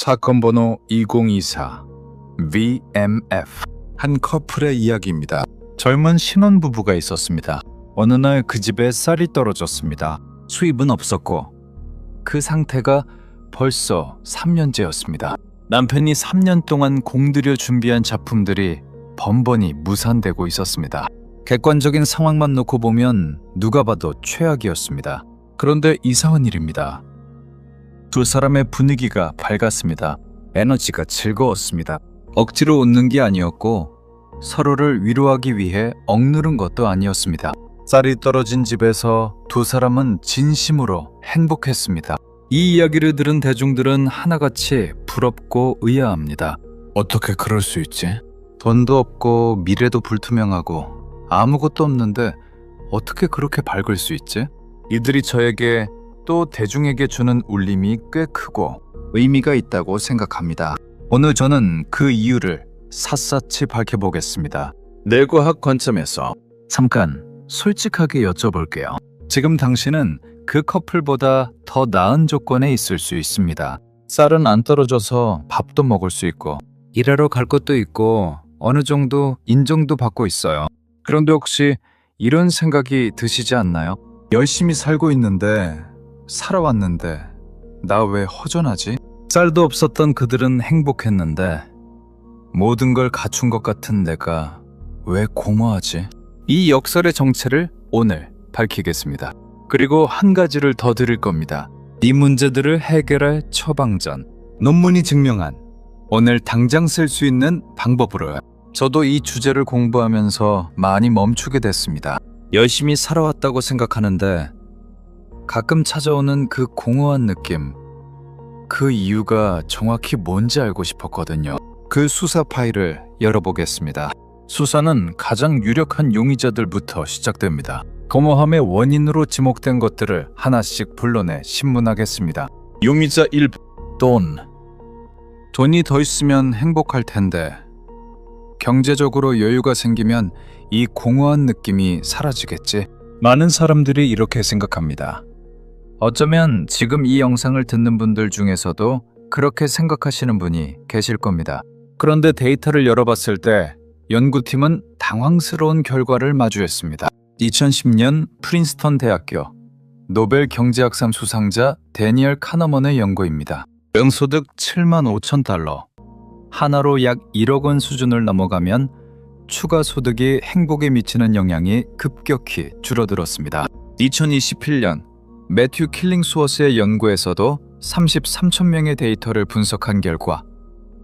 사건 번호 2024 VMF. 한 커플의 이야기입니다. 젊은 신혼부부가 있었습니다. 어느 날 그 집에 쌀이 떨어졌습니다. 수입은 없었고 그 상태가 벌써 3년째였습니다. 남편이 3년 동안 공들여 준비한 작품들이 번번이 무산되고 있었습니다. 객관적인 상황만 놓고 보면 누가 봐도 최악이었습니다. 그런데 이상한 일입니다. 두 사람의 분위기가 밝았습니다. 에너지가 즐거웠습니다. 억지로 웃는 게 아니었고 서로를 위로하기 위해 억누른 것도 아니었습니다. 쌀이 떨어진 집에서 두 사람은 진심으로 행복했습니다. 이 이야기를 들은 대중들은 하나같이 부럽고 의아합니다. 어떻게 그럴 수 있지? 돈도 없고 미래도 불투명하고 아무것도 없는데 어떻게 그렇게 밝을 수 있지? 이들이 저에게 또 대중에게 주는 울림이 꽤 크고 의미가 있다고 생각합니다. 오늘 저는 그 이유를 샅샅이 밝혀보겠습니다. 뇌과학 관점에서 잠깐 솔직하게 여쭤볼게요. 지금 당신은 그 커플보다 더 나은 조건에 있을 수 있습니다. 쌀은 안 떨어져서 밥도 먹을 수 있고 일하러 갈 곳도 있고 어느 정도 인정도 받고 있어요. 그런데 혹시 이런 생각이 드시지 않나요? 열심히 살고 있는데 살아왔는데 나 왜 허전하지? 쌀도 없었던 그들은 행복했는데 모든 걸 갖춘 것 같은 내가 왜 공허하지? 이 역설의 정체를 오늘 밝히겠습니다. 그리고 한 가지를 더 드릴 겁니다. 이 문제들을 해결할 처방전, 논문이 증명한 오늘 당장 쓸 수 있는 방법으로요. 저도 이 주제를 공부하면서 많이 멈추게 됐습니다. 열심히 살아왔다고 생각하는데 가끔 찾아오는 그 공허한 느낌, 그 이유가 정확히 뭔지 알고 싶었거든요. 그 수사 파일을 열어보겠습니다. 수사는 가장 유력한 용의자들부터 시작됩니다. 공허함의 원인으로 지목된 것들을 하나씩 불러내 신문하겠습니다. 용의자 1. 돈. 돈이 더 있으면 행복할 텐데 경제적으로 여유가 생기면 이 공허한 느낌이 사라지겠지? 많은 사람들이 이렇게 생각합니다. 어쩌면 지금 이 영상을 듣는 분들 중에서도 그렇게 생각하시는 분이 계실 겁니다. 그런데 데이터를 열어봤을 때 연구팀은 당황스러운 결과를 마주했습니다. 2010년 프린스턴 대학교 노벨 경제학상 수상자 데니얼 카너먼의 연구입니다. 연소득 7만 5천 달러, 하나로 약 1억 원 수준을 넘어가면 추가 소득이 행복에 미치는 영향이 급격히 줄어들었습니다. 2021년 매튜 킬링스워스의 연구에서도 33천 명의 데이터를 분석한 결과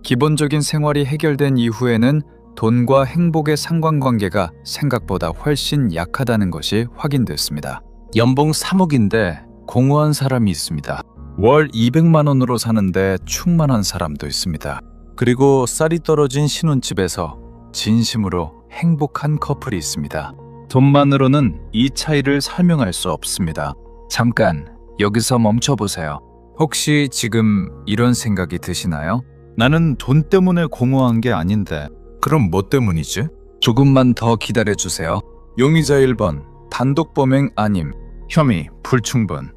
기본적인 생활이 해결된 이후에는 돈과 행복의 상관관계가 생각보다 훨씬 약하다는 것이 확인됐습니다. 연봉 3억인데 공허한 사람이 있습니다. 월 200만 원으로 사는데 충만한 사람도 있습니다. 그리고 쌀이 떨어진 신혼집에서 진심으로 행복한 커플이 있습니다. 돈만으로는 이 차이를 설명할 수 없습니다. 잠깐 여기서 멈춰보세요. 혹시 지금 이런 생각이 드시나요? 나는 돈 때문에 공허한 게 아닌데 그럼 뭐 때문이지? 조금만 더 기다려주세요. 용의자 1번 단독 범행 아님, 혐의 불충분,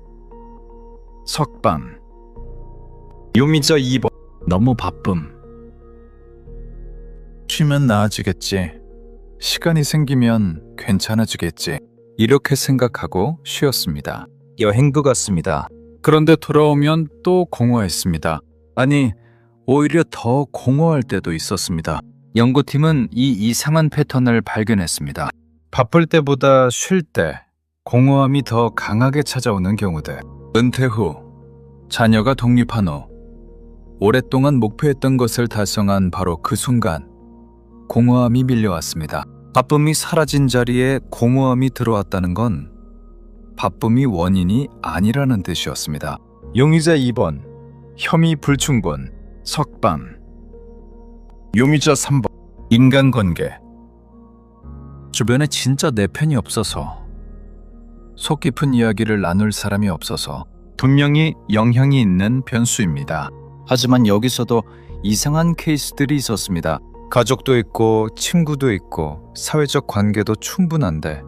석방. 용의자 2번 너무 바쁨, 쉬면 나아지겠지, 시간이 생기면 괜찮아지겠지, 이렇게 생각하고 쉬었습니다. 여행도 갔습니다. 그런데 돌아오면 또 공허했습니다. 아니, 오히려 더 공허할 때도 있었습니다. 연구팀은 이 이상한 패턴을 발견했습니다. 바쁠 때보다 쉴 때 공허함이 더 강하게 찾아오는 경우들. 은퇴 후, 자녀가 독립한 후, 오랫동안 목표했던 것을 달성한 바로 그 순간 공허함이 밀려왔습니다. 바쁨이 사라진 자리에 공허함이 들어왔다는 건 바쁨이 원인이 아니라는 뜻이었습니다. 용의자 2번 혐의 불충분, 석방. 용의자 3번 인간관계. 주변에 진짜 내 편이 없어서, 속 깊은 이야기를 나눌 사람이 없어서 분명히 영향이 있는 변수입니다. 하지만 여기서도 이상한 케이스들이 있었습니다. 가족도 있고 친구도 있고 사회적 관계도 충분한데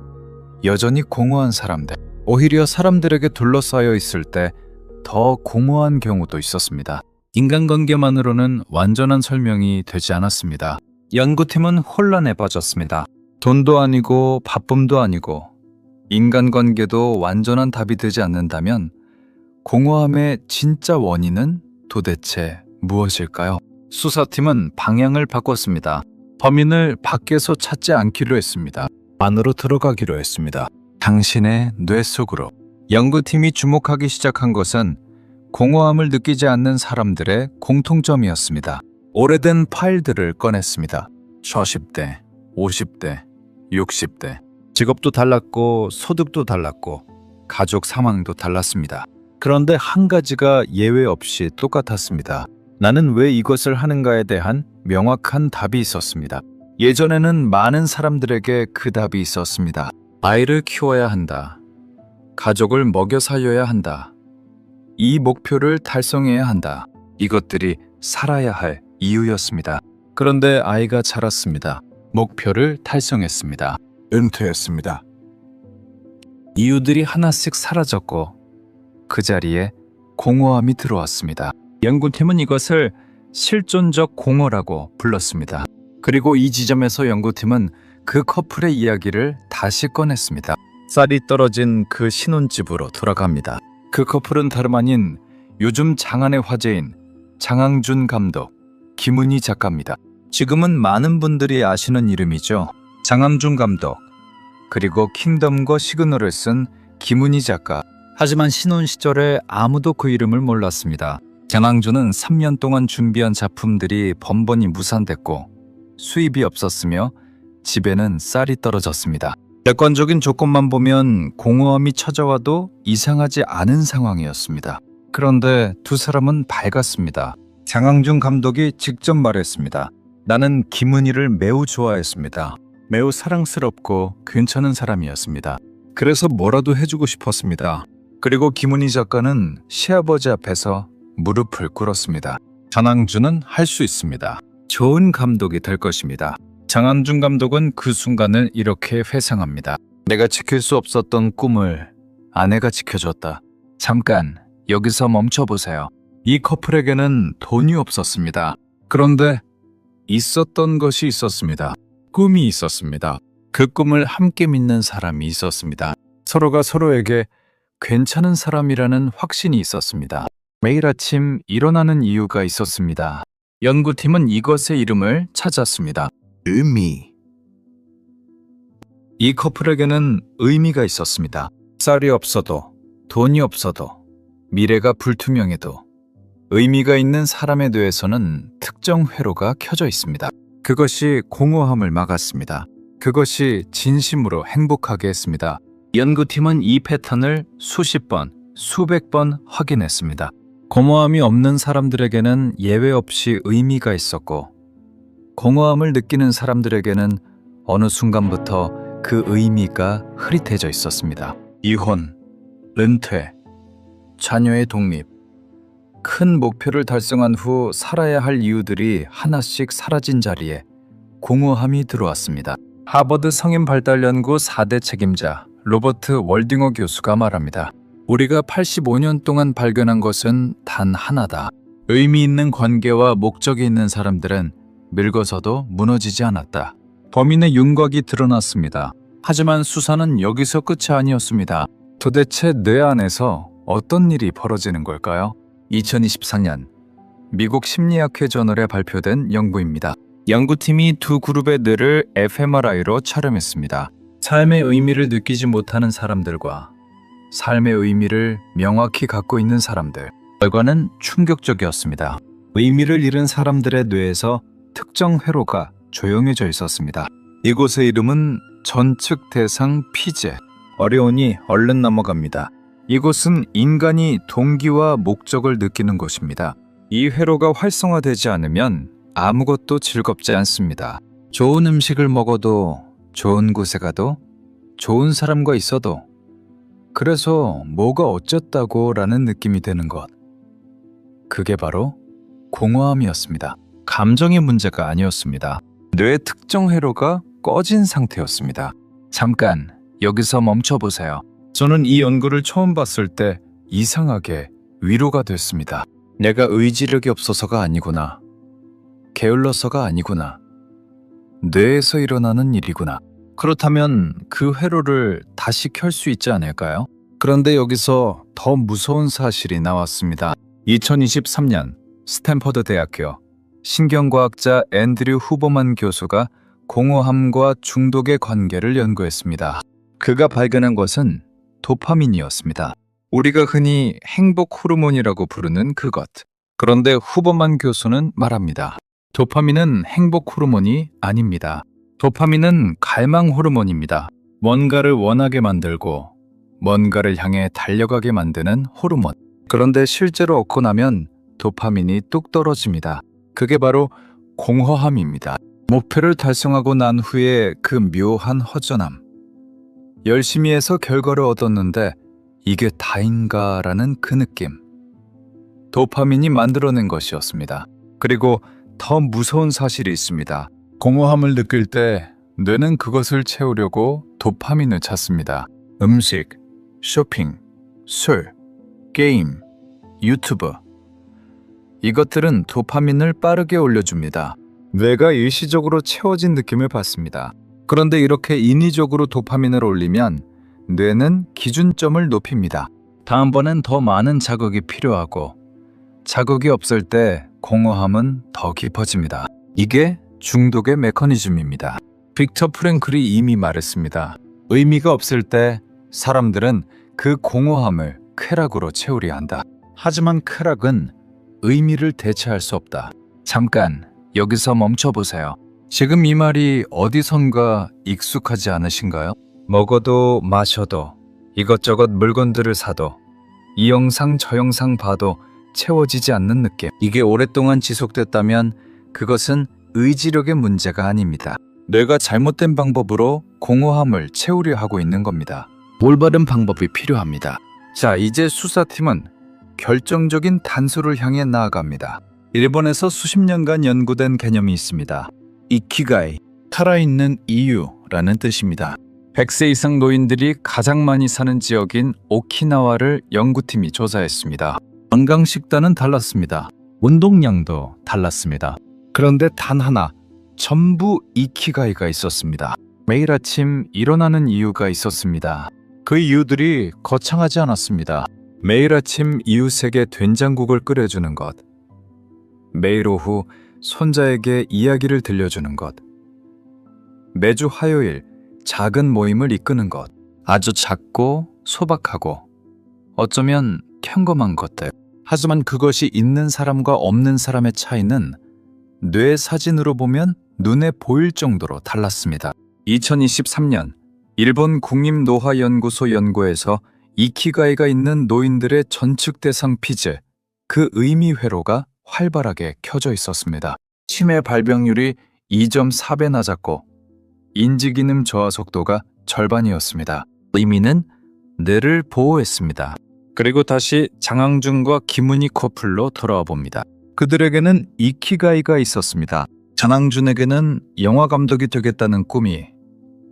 여전히 공허한 사람들, 오히려 사람들에게 둘러싸여 있을 때 더 공허한 경우도 있었습니다. 인간관계만으로는 완전한 설명이 되지 않았습니다. 연구팀은 혼란에 빠졌습니다. 돈도 아니고 바쁨도 아니고 인간관계도 완전한 답이 되지 않는다면 공허함의 진짜 원인은 도대체 무엇일까요? 수사팀은 방향을 바꿨습니다. 범인을 밖에서 찾지 않기로 했습니다. 안으로 들어가기로 했습니다. 당신의 뇌 속으로. 연구팀이 주목하기 시작한 것은 공허함을 느끼지 않는 사람들의 공통점이었습니다. 오래된 파일들을 꺼냈습니다. 40대, 50대, 60대. 직업도 달랐고 소득도 달랐고 가족 상황도 달랐습니다. 그런데 한 가지가 예외 없이 똑같았습니다. 나는 왜 이것을 하는가에 대한 명확한 답이 있었습니다. 예전에는 많은 사람들에게 그 답이 있었습니다. 아이를 키워야 한다. 가족을 먹여 살려야 한다. 이 목표를 달성해야 한다. 이것들이 살아야 할 이유였습니다. 그런데 아이가 자랐습니다. 목표를 달성했습니다. 은퇴했습니다. 이유들이 하나씩 사라졌고 그 자리에 공허함이 들어왔습니다. 연구팀은 이것을 실존적 공허라고 불렀습니다. 그리고 이 지점에서 연구팀은 그 커플의 이야기를 다시 꺼냈습니다. 쌀이 떨어진 그 신혼집으로 돌아갑니다. 그 커플은 다름 아닌 요즘 장안의 화제인 장항준 감독, 김은희 작가입니다. 지금은 많은 분들이 아시는 이름이죠. 장항준 감독, 그리고 킹덤과 시그널을 쓴 김은희 작가. 하지만 신혼 시절에 아무도 그 이름을 몰랐습니다. 장항준은 3년 동안 준비한 작품들이 번번이 무산됐고 수입이 없었으며 집에는 쌀이 떨어졌습니다. 객관적인 조건만 보면 공허함이 찾아와도 이상하지 않은 상황이었습니다. 그런데 두 사람은 밝았습니다. 장항준 감독이 직접 말했습니다. 나는 김은희를 매우 좋아했습니다. 매우 사랑스럽고 괜찮은 사람이었습니다. 그래서 뭐라도 해주고 싶었습니다. 그리고 김은희 작가는 시아버지 앞에서 무릎을 꿇었습니다. 장항준은 할 수 있습니다. 좋은 감독이 될 것입니다. 장항준 감독은 그 순간을 이렇게 회상합니다. 내가 지킬 수 없었던 꿈을 아내가 지켜줬다. 잠깐 여기서 멈춰보세요. 이 커플에게는 돈이 없었습니다. 그런데 있었던 것이 있었습니다. 꿈이 있었습니다. 그 꿈을 함께 믿는 사람이 있었습니다. 서로가 서로에게 괜찮은 사람이라는 확신이 있었습니다. 매일 아침 일어나는 이유가 있었습니다. 연구팀은 이것의 이름을 찾았습니다. 의미. 이 커플에게는 의미가 있었습니다. 쌀이 없어도, 돈이 없어도, 미래가 불투명해도 의미가 있는 사람의 뇌에서는 특정 회로가 켜져 있습니다. 그것이 공허함을 막았습니다. 그것이 진심으로 행복하게 했습니다. 연구팀은 이 패턴을 수십 번, 수백 번 확인했습니다. 공허함이 없는 사람들에게는 예외 없이 의미가 있었고 공허함을 느끼는 사람들에게는 어느 순간부터 그 의미가 흐릿해져 있었습니다. 이혼, 은퇴, 자녀의 독립, 큰 목표를 달성한 후 살아야 할 이유들이 하나씩 사라진 자리에 공허함이 들어왔습니다. 하버드 성인발달연구 4대 책임자 로버트 월딩어 교수가 말합니다. 우리가 85년 동안 발견한 것은 단 하나다. 의미 있는 관계와 목적이 있는 사람들은 늙어서도 무너지지 않았다. 범인의 윤곽이 드러났습니다. 하지만 수사는 여기서 끝이 아니었습니다. 도대체 뇌 안에서 어떤 일이 벌어지는 걸까요? 2024년 미국 심리학회 저널에 발표된 연구입니다. 연구팀이 두 그룹의 뇌를 fMRI로 촬영했습니다. 삶의 의미를 느끼지 못하는 사람들과 삶의 의미를 명확히 갖고 있는 사람들. 결과는 충격적이었습니다. 의미를 잃은 사람들의 뇌에서 특정 회로가 조용해져 있었습니다. 이곳의 이름은 전측 대상 피제. 어려우니 얼른 넘어갑니다. 이곳은 인간이 동기와 목적을 느끼는 곳입니다. 이 회로가 활성화되지 않으면 아무것도 즐겁지 않습니다. 좋은 음식을 먹어도, 좋은 곳에 가도, 좋은 사람과 있어도, 그래서 뭐가 어쨌다고 라는 느낌이 드는 것. 그게 바로 공허함이었습니다. 감정의 문제가 아니었습니다. 뇌의 특정 회로가 꺼진 상태였습니다. 잠깐 여기서 멈춰보세요. 저는 이 연구를 처음 봤을 때 이상하게 위로가 됐습니다. 내가 의지력이 없어서가 아니구나. 게을러서가 아니구나. 뇌에서 일어나는 일이구나. 그렇다면 그 회로를 다시 켤 수 있지 않을까요? 그런데 여기서 더 무서운 사실이 나왔습니다. 2023년 스탠퍼드 대학교 신경과학자 앤드류 후버만 교수가 공허함과 중독의 관계를 연구했습니다. 그가 발견한 것은 도파민이었습니다. 우리가 흔히 행복 호르몬이라고 부르는 그것. 그런데 후버만 교수는 말합니다. 도파민은 행복 호르몬이 아닙니다. 도파민은 갈망 호르몬입니다. 뭔가를 원하게 만들고 뭔가를 향해 달려가게 만드는 호르몬. 그런데 실제로 얻고 나면 도파민이 뚝 떨어집니다. 그게 바로 공허함입니다. 목표를 달성하고 난 후에 그 묘한 허전함. 열심히 해서 결과를 얻었는데 이게 다인가라는 그 느낌. 도파민이 만들어낸 것이었습니다. 그리고 더 무서운 사실이 있습니다. 공허함을 느낄 때 뇌는 그것을 채우려고 도파민을 찾습니다. 음식, 쇼핑, 술, 게임, 유튜브. 이것들은 도파민을 빠르게 올려줍니다. 뇌가 일시적으로 채워진 느낌을 받습니다. 그런데 이렇게 인위적으로 도파민을 올리면 뇌는 기준점을 높입니다. 다음번엔 더 많은 자극이 필요하고 자극이 없을 때 공허함은 더 깊어집니다. 이게 중독의 메커니즘입니다. 빅터 프랭클이 이미 말했습니다. 의미가 없을 때 사람들은 그 공허함을 쾌락으로 채우려 한다. 하지만 쾌락은 의미를 대체할 수 없다. 잠깐 여기서 멈춰보세요. 지금 이 말이 어디선가 익숙하지 않으신가요? 먹어도 마셔도 이것저것 물건들을 사도 이 영상 저 영상 봐도 채워지지 않는 느낌. 이게 오랫동안 지속됐다면 그것은 의지력의 문제가 아닙니다. 뇌가 잘못된 방법으로 공허함을 채우려 하고 있는 겁니다. 올바른 방법이 필요합니다. 자, 이제 수사팀은 결정적인 단서를 향해 나아갑니다. 일본에서 수십 년간 연구된 개념이 있습니다. 이키가이, 살아있는 이유라는 뜻입니다. 100세 이상 노인들이 가장 많이 사는 지역인 오키나와를 연구팀이 조사했습니다. 건강 식단은 달랐습니다. 운동량도 달랐습니다. 그런데 단 하나, 전부 이키가이가 있었습니다. 매일 아침 일어나는 이유가 있었습니다. 그 이유들이 거창하지 않았습니다. 매일 아침 이웃에게 된장국을 끓여주는 것, 매일 오후 손자에게 이야기를 들려주는 것, 매주 화요일 작은 모임을 이끄는 것, 아주 작고 소박하고 어쩌면 평범한 것들. 하지만 그것이 있는 사람과 없는 사람의 차이는 뇌 사진으로 보면 눈에 보일 정도로 달랐습니다. 2023년 일본 국립노화연구소 연구에서 이키가이가 있는 노인들의 전측 대상 피즈, 그 의미 회로가 활발하게 켜져 있었습니다. 치매 발병률이 2.4배 낮았고 인지기능 저하 속도가 절반이었습니다. 의미는 뇌를 보호했습니다. 그리고 다시 장항준과 김은희 커플로 돌아와 봅니다. 그들에게는 이키가이가 있었습니다. 장항준에게는 영화 감독이 되겠다는 꿈이,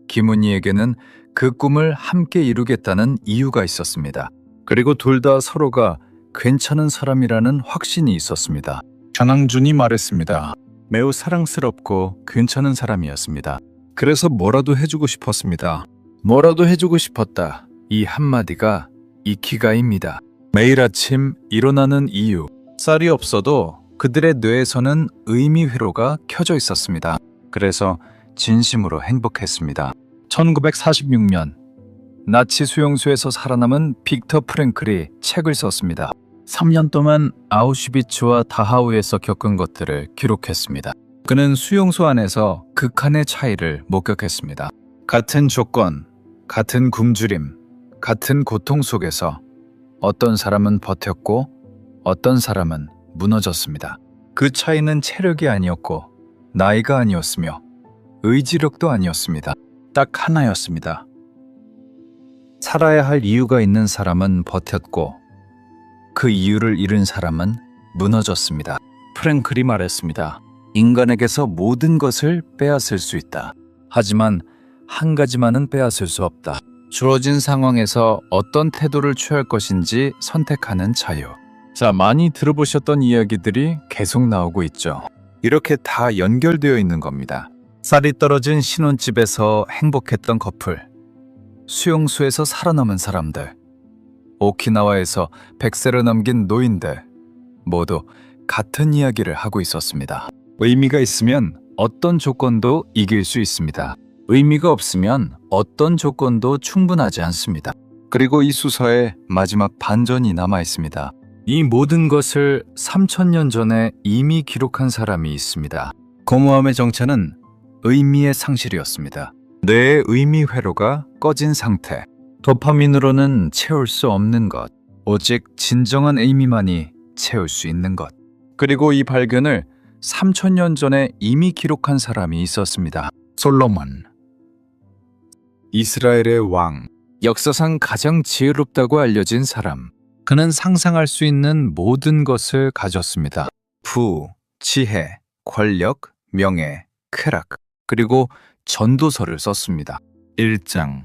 김은희에게는 그 꿈을 함께 이루겠다는 이유가 있었습니다. 그리고 둘 다 서로가 괜찮은 사람이라는 확신이 있었습니다. 장항준이 말했습니다. 매우 사랑스럽고 괜찮은 사람이었습니다. 그래서 뭐라도 해주고 싶었습니다. 뭐라도 해주고 싶었다. 이 한마디가 이키가이입니다. 매일 아침 일어나는 이유. 쌀이 없어도 그들의 뇌에서는 의미 회로가 켜져 있었습니다. 그래서 진심으로 행복했습니다. 1946년 나치 수용소에서 살아남은 빅터 프랭클이 책을 썼습니다. 3년 동안 아우슈비츠와 다하우에서 겪은 것들을 기록했습니다. 그는 수용소 안에서 극한의 차이를 목격했습니다. 같은 조건, 같은 굶주림, 같은 고통 속에서 어떤 사람은 버텼고 어떤 사람은 무너졌습니다. 그 차이는 체력이 아니었고 나이가 아니었으며 의지력도 아니었습니다. 딱 하나였습니다. 살아야 할 이유가 있는 사람은 버텼고 그 이유를 잃은 사람은 무너졌습니다. 프랭클이 말했습니다. 인간에게서 모든 것을 빼앗을 수 있다. 하지만 한 가지만은 빼앗을 수 없다. 주어진 상황에서 어떤 태도를 취할 것인지 선택하는 자유. 자, 많이 들어보셨던 이야기들이 계속 나오고 있죠. 이렇게 다 연결되어 있는 겁니다. 쌀이 떨어진 신혼집에서 행복했던 커플, 수용소에서 살아남은 사람들, 오키나와에서 100세를 넘긴 노인들, 모두 같은 이야기를 하고 있었습니다. 의미가 있으면 어떤 조건도 이길 수 있습니다. 의미가 없으면 어떤 조건도 충분하지 않습니다. 그리고 이 수서에 마지막 반전이 남아 있습니다. 이 모든 것을 3000년 전에 이미 기록한 사람이 있습니다. 고모함의 정체는 의미의 상실이었습니다. 뇌의 의미 회로가 꺼진 상태. 도파민으로는 채울 수 없는 것. 오직 진정한 의미만이 채울 수 있는 것. 그리고 이 발견을 3000년 전에 이미 기록한 사람이 있었습니다. 솔로몬. 이스라엘의 왕. 역사상 가장 지혜롭다고 알려진 사람. 그는 상상할 수 있는 모든 것을 가졌습니다. 부, 지혜, 권력, 명예, 쾌락, 그리고 전도서를 썼습니다. 1장,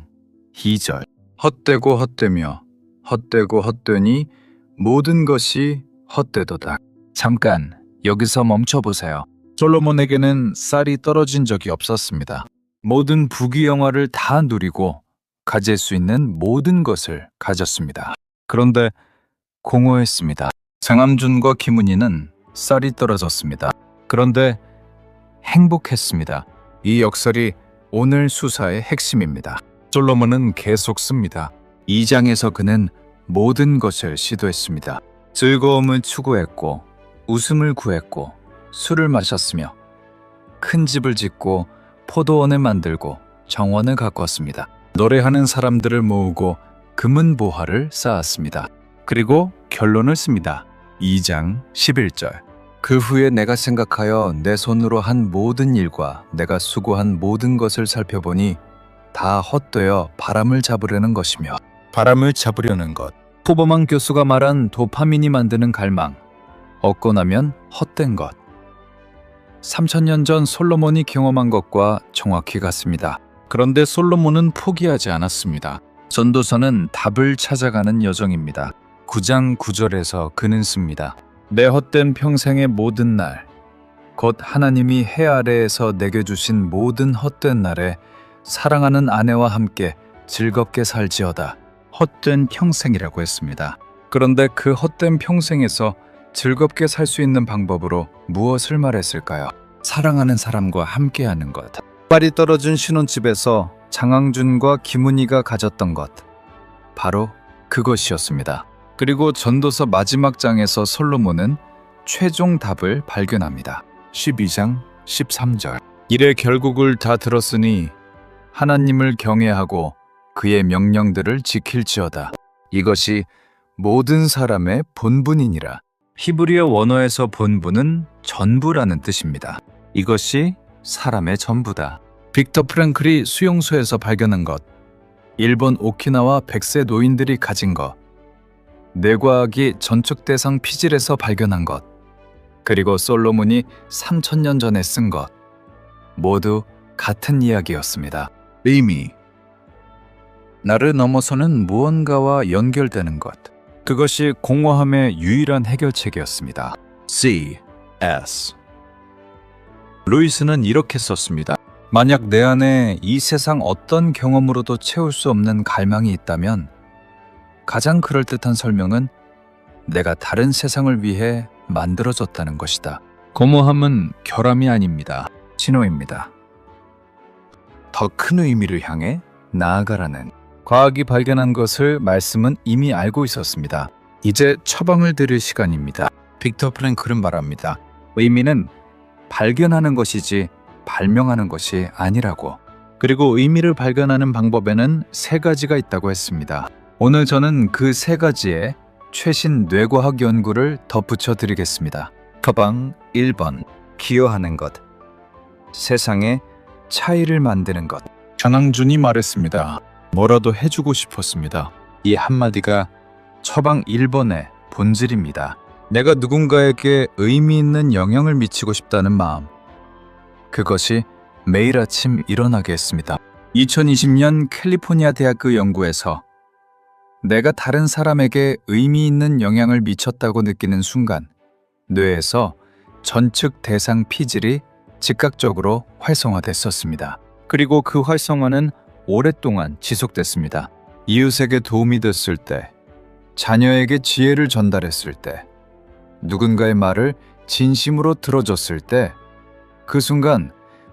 2절. 헛되고 헛되며 헛되고 헛되니 모든 것이 헛되도다. 잠깐 여기서 멈춰보세요. 솔로몬에게는 쌀이 떨어진 적이 없었습니다. 모든 부귀영화를 다 누리고 가질 수 있는 모든 것을 가졌습니다. 그런데 공허했습니다. 장암준과 김은희는 쌀이 떨어졌습니다. 그런데 행복했습니다. 이 역설이 오늘 수사의 핵심입니다. 솔로몬은 계속 씁니다. 2장에서 그는 모든 것을 시도했습니다. 즐거움을 추구했고 웃음을 구했고 술을 마셨으며 큰 집을 짓고 포도원을 만들고 정원을 가꿨습니다. 노래하는 사람들을 모으고 금은보화를 쌓았습니다. 그리고 결론을 씁니다. 2장 11절. 그 후에 내가 생각하여 내 손으로 한 모든 일과 내가 수고한 모든 것을 살펴보니 다 헛되어 바람을 잡으려는 것이며 바람을 잡으려는 것. 포범한 교수가 말한 도파민이 만드는 갈망. 얻고 나면 헛된 것. 3000년 전 솔로몬이 경험한 것과 정확히 같습니다. 그런데 솔로몬은 포기하지 않았습니다. 전도서는 답을 찾아가는 여정입니다. 9장 9절에서 그는 씁니다. 내 헛된 평생의 모든 날, 곧 하나님이 해 아래에서 내게 주신 모든 헛된 날에 사랑하는 아내와 함께 즐겁게 살지어다. 헛된 평생이라고 했습니다. 그런데 그 헛된 평생에서 즐겁게 살 수 있는 방법으로 무엇을 말했을까요? 사랑하는 사람과 함께하는 것. 쌀이 떨어진 신혼집에서 장항준과 김은희가 가졌던 것. 바로 그것이었습니다. 그리고 전도서 마지막 장에서 솔로몬은 최종 답을 발견합니다. 12장 13절. 이래 결국을 다 들었으니 하나님을 경외하고 그의 명령들을 지킬지어다. 이것이 모든 사람의 본분이니라. 히브리어 원어에서 본분은 전부라는 뜻입니다. 이것이 사람의 전부다. 빅터 프랭클이 수용소에서 발견한 것. 일본 오키나와 100세 노인들이 가진 것. 뇌과학이 전축대상 피질에서 발견한 것. 그리고 솔로몬이 3000년 전에 쓴 것. 모두 같은 이야기였습니다. 의미. 나를 넘어서는 무언가와 연결되는 것. 그것이 공허함의 유일한 해결책이었습니다. C.S. 루이스는 이렇게 썼습니다. 만약 내 안에 이 세상 어떤 경험으로도 채울 수 없는 갈망이 있다면 가장 그럴듯한 설명은 내가 다른 세상을 위해 만들어졌다는 것이다. 공허함은 결함이 아닙니다. 신호입니다. 더 큰 의미를 향해 나아가라는. 과학이 발견한 것을 말씀은 이미 알고 있었습니다. 이제 처방을 들을 시간입니다. 빅터 프랭클은 말합니다. 의미는 발견하는 것이지 발명하는 것이 아니라고. 그리고 의미를 발견하는 방법에는 3가지가 있다고 했습니다. 오늘 저는 그 3가지의 최신 뇌과학 연구를 덧붙여 드리겠습니다. 처방 1번. 기여하는 것. 세상에 차이를 만드는 것. 장항준이 말했습니다. 뭐라도 해주고 싶었습니다. 이 한마디가 처방 1번의 본질입니다. 내가 누군가에게 의미 있는 영향을 미치고 싶다는 마음. 그것이 매일 아침 일어나게 했습니다. 2020년 캘리포니아 대학교 연구에서 내가 다른 사람에게 의미 있는 영향을 미쳤다고 느끼는 순간 뇌에서 전측 대상 피질이 즉각적으로 활성화됐었습니다. 그리고 그 활성화는 오랫동안 지속됐습니다. 이웃에게 도움이 됐을 때, 자녀에게 지혜를 전달했을 때, 누군가의 말을 진심으로 들어줬을 때, 그 순간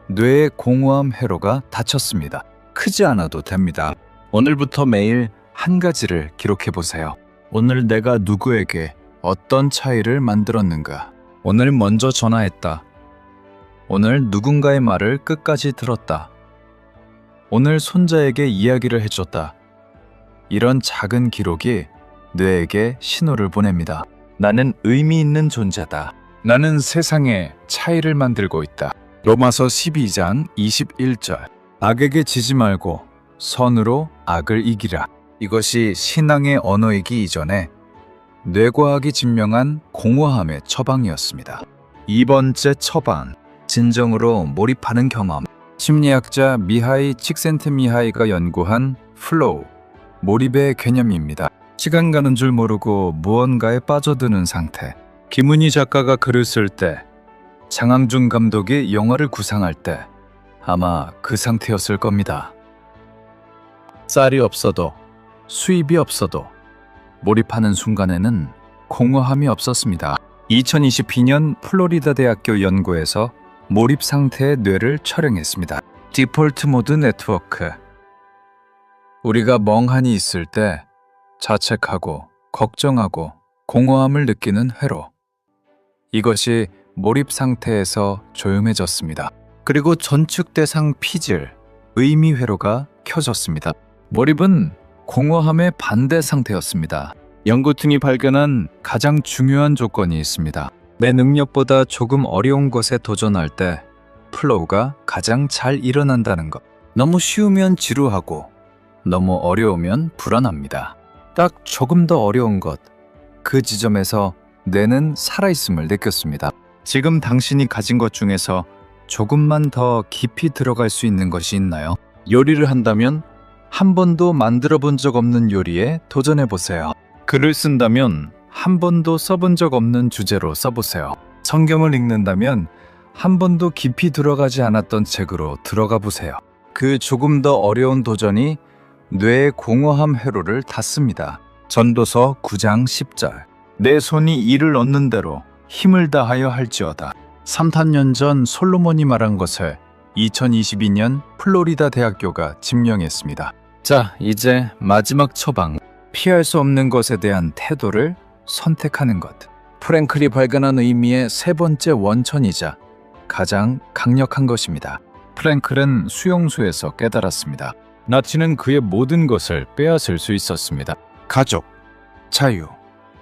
뇌의 공허함 회로가 닫혔습니다. 크지 않아도 됩니다. 오늘부터 매일 한 가지를 기록해 보세요. 오늘 내가 누구에게 어떤 차이를 만들었는가? 오늘 먼저 전화했다. 오늘 누군가의 말을 끝까지 들었다. 오늘 손자에게 이야기를 해줬다. 이런 작은 기록이 뇌에게 신호를 보냅니다. 나는 의미 있는 존재다. 나는 세상에 차이를 만들고 있다. 로마서 12장 21절. 악에게 지지 말고 선으로 악을 이기라. 이것이 신앙의 언어이기 이전에 뇌과학이 증명한 공허함의 처방이었습니다. 2번째 처방, 진정으로 몰입하는 경험. 심리학자 미하이 칙센트미하이가 연구한 플로우, 몰입의 개념입니다. 시간 가는 줄 모르고 무언가에 빠져드는 상태. 김은희 작가가 글을 쓸 때, 장항준 감독이 영화를 구상할 때 아마 그 상태였을 겁니다. 쌀이 없어도, 수입이 없어도 몰입하는 순간에는 공허함이 없었습니다. 2022년 플로리다 대학교 연구에서 몰입 상태의 뇌를 촬영했습니다. 디폴트 모드 네트워크. 우리가 멍하니 있을 때 자책하고 걱정하고 공허함을 느끼는 회로. 이것이 몰입 상태에서 조용해졌습니다. 그리고 전축 대상 피질, 의미 회로가 켜졌습니다. 몰입은 공허함의 반대 상태였습니다. 연구팀이 발견한 가장 중요한 조건이 있습니다. 내 능력보다 조금 어려운 것에 도전할 때 플로우가 가장 잘 일어난다는 것. 너무 쉬우면 지루하고 너무 어려우면 불안합니다. 딱 조금 더 어려운 것. 그 지점에서 뇌는 살아있음을 느꼈습니다. 지금 당신이 가진 것 중에서 조금만 더 깊이 들어갈 수 있는 것이 있나요? 요리를 한다면 한 번도 만들어 본 적 없는 요리에 도전해 보세요. 글을 쓴다면 한 번도 써본 적 없는 주제로 써보세요. 성경을 읽는다면 한 번도 깊이 들어가지 않았던 책으로 들어가 보세요. 그 조금 더 어려운 도전이 뇌의 공허함 회로를 닫습니다. 전도서 9장 10절. 내 손이 이를 얻는 대로 힘을 다하여 할지어다. 3탄년 전 솔로몬이 말한 것을 2022년 플로리다 대학교가 증명했습니다. 자, 이제 마지막 처방. 피할 수 없는 것에 대한 태도를 선택하는 것. 프랭클이 발견한 의미의 세 번째 원천이자 가장 강력한 것입니다. 프랭클은 수용소에서 깨달았습니다. 나치는 그의 모든 것을 빼앗을 수 있었습니다. 가족, 자유,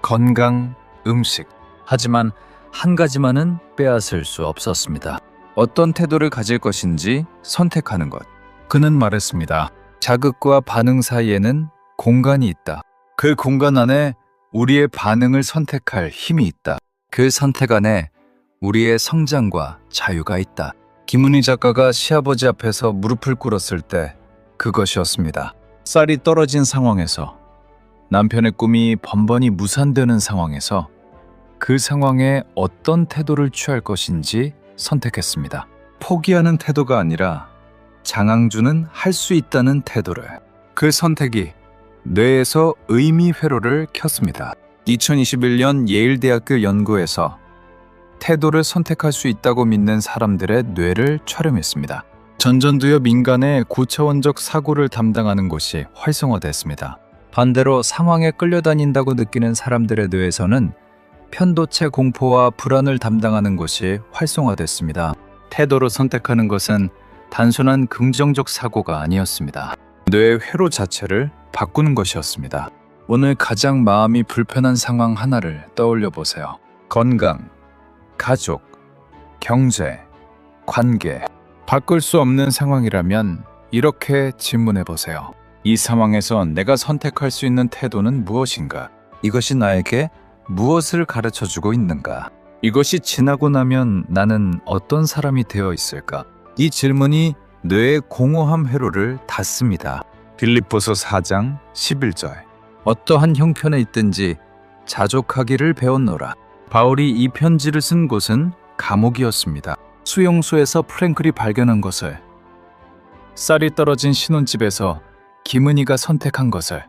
건강, 음식. 하지만 한 가지만은 빼앗을 수 없었습니다. 어떤 태도를 가질 것인지 선택하는 것. 그는 말했습니다. 자극과 반응 사이에는 공간이 있다. 그 공간 안에 우리의 반응을 선택할 힘이 있다. 그 선택 안에 우리의 성장과 자유가 있다. 김은희 작가가 시아버지 앞에서 무릎을 꿇었을 때 그것이었습니다. 쌀이 떨어진 상황에서, 남편의 꿈이 번번이 무산되는 상황에서 그 상황에 어떤 태도를 취할 것인지 선택했습니다. 포기하는 태도가 아니라 장항준은 할 수 있다는 태도를. 그 선택이 뇌에서 의미 회로를 켰습니다. 2021년 예일대학교 연구에서 태도를 선택할 수 있다고 믿는 사람들의 뇌를 촬영했습니다. 전전두엽 인간의 고차원적 사고를 담당하는 곳이 활성화됐습니다. 반대로 상황에 끌려다닌다고 느끼는 사람들의 뇌에서는 편도체 공포와 불안을 담당하는 곳이 활성화됐습니다. 태도로 선택하는 것은 단순한 긍정적 사고가 아니었습니다. 뇌의 회로 자체를 바꾸는 것이었습니다. 오늘 가장 마음이 불편한 상황 하나를 떠올려 보세요. 건강, 가족, 경제, 관계. 바꿀 수 없는 상황이라면 이렇게 질문해 보세요. 이 상황에서 내가 선택할 수 있는 태도는 무엇인가? 이것이 나에게 무엇을 가르쳐 주고 있는가? 이것이 지나고 나면 나는 어떤 사람이 되어 있을까? 이 질문이 뇌의 공허함 회로를 닫습니다. 빌립보서 4장 11절. 어떠한 형편에 있든지 자족하기를 배웠노라. 바울이 이 편지를 쓴 곳은 감옥이었습니다. 수용소에서 프랭클이 발견한 것을, 쌀이 떨어진 신혼집에서 김은희가 선택한 것을,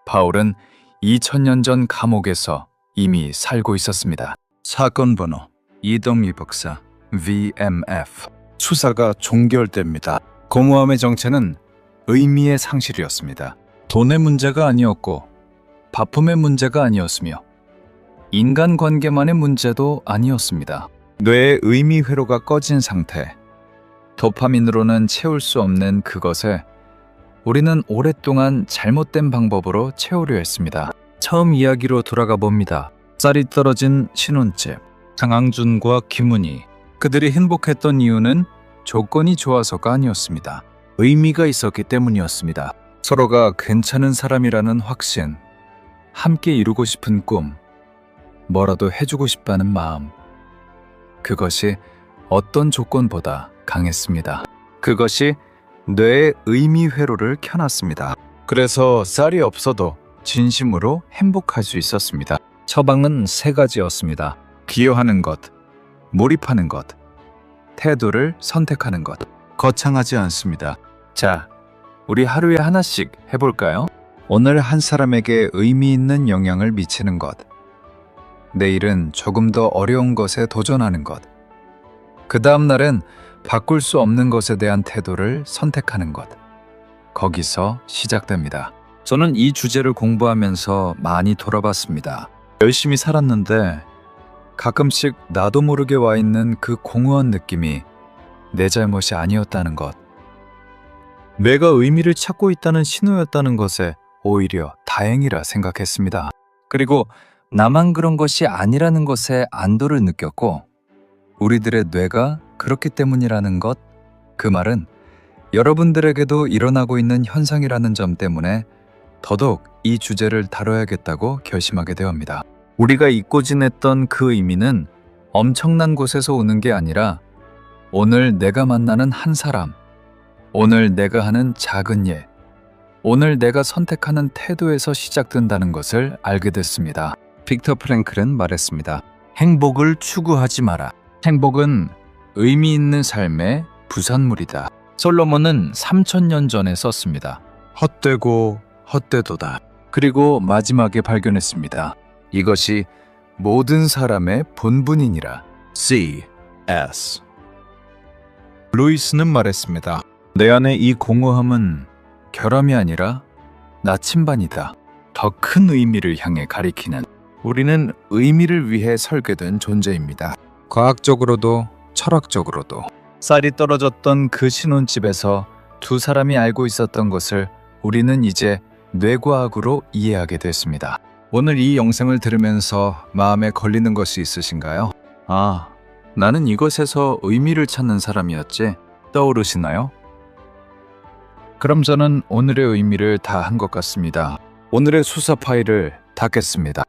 바울은 2000년 전 감옥에서 이미 살고 있었습니다. 사건 번호 이동희 박사 VMF. 수사가 종결됩니다. 공허함의 정체는 의미의 상실이었습니다. 돈의 문제가 아니었고 바쁨의 문제가 아니었으며 인간관계만의 문제도 아니었습니다. 뇌의 의미 회로가 꺼진 상태, 도파민으로는 채울 수 없는 그것을 우리는 오랫동안 잘못된 방법으로 채우려 했습니다. 처음 이야기로 돌아가 봅니다. 쌀이 떨어진 신혼집, 장항준과 김은희. 그들이 행복했던 이유는 조건이 좋아서가 아니었습니다. 의미가 있었기 때문이었습니다. 서로가 괜찮은 사람이라는 확신, 함께 이루고 싶은 꿈, 뭐라도 해주고 싶다는 마음. 그것이 어떤 조건보다 강했습니다. 그것이 뇌의 의미 회로를 켜놨습니다. 그래서 쌀이 없어도 진심으로 행복할 수 있었습니다. 처방은 3가지였습니다. 기여하는 것, 몰입하는 것, 태도를 선택하는 것. 거창하지 않습니다. 자, 우리 하루에 하나씩 해볼까요? 오늘 한 사람에게 의미 있는 영향을 미치는 것. 내일은 조금 더 어려운 것에 도전하는 것. 그 다음 날은 바꿀 수 없는 것에 대한 태도를 선택하는 것. 거기서 시작됩니다. 저는 이 주제를 공부하면서 많이 돌아봤습니다. 열심히 살았는데 가끔씩 나도 모르게 와 있는 그 공허한 느낌이 내 잘못이 아니었다는 것. 내가 의미를 찾고 있다는 신호였다는 것에 오히려 다행이라 생각했습니다. 그리고 나만 그런 것이 아니라는 것에 안도를 느꼈고, 우리들의 뇌가 그렇기 때문이라는 것, 그 말은 여러분들에게도 일어나고 있는 현상이라는 점 때문에 더더욱 이 주제를 다뤄야겠다고 결심하게 되옵니다. 우리가 잊고 지냈던 그 의미는 엄청난 곳에서 오는 게 아니라 오늘 내가 만나는 한 사람, 오늘 내가 하는 작은 일, 오늘 내가 선택하는 태도에서 시작된다는 것을 알게 됐습니다. 빅터 프랭클은 말했습니다. 행복을 추구하지 마라. 행복은 의미 있는 삶의 부산물이다. 솔로몬은 3000년 전에 썼습니다. 헛되고 헛되도다. 그리고 마지막에 발견했습니다. 이것이 모든 사람의 본분이니라. C.S. 루이스는 말했습니다. 내 안의 이 공허함은 결함이 아니라 나침반이다. 더 큰 의미를 향해 가리키는. 우리는 의미를 위해 설계된 존재입니다. 과학적으로도 철학적으로도. 쌀이 떨어졌던 그 신혼집에서 두 사람이 알고 있었던 것을 우리는 이제 뇌과학으로 이해하게 됐습니다. 오늘 이 영상을 들으면서 마음에 걸리는 것이 있으신가요? 아, 나는 이것에서 의미를 찾는 사람이었지. 떠오르시나요? 그럼 저는 오늘의 의미를 다 한 것 같습니다. 오늘의 수사 파일을 닫겠습니다.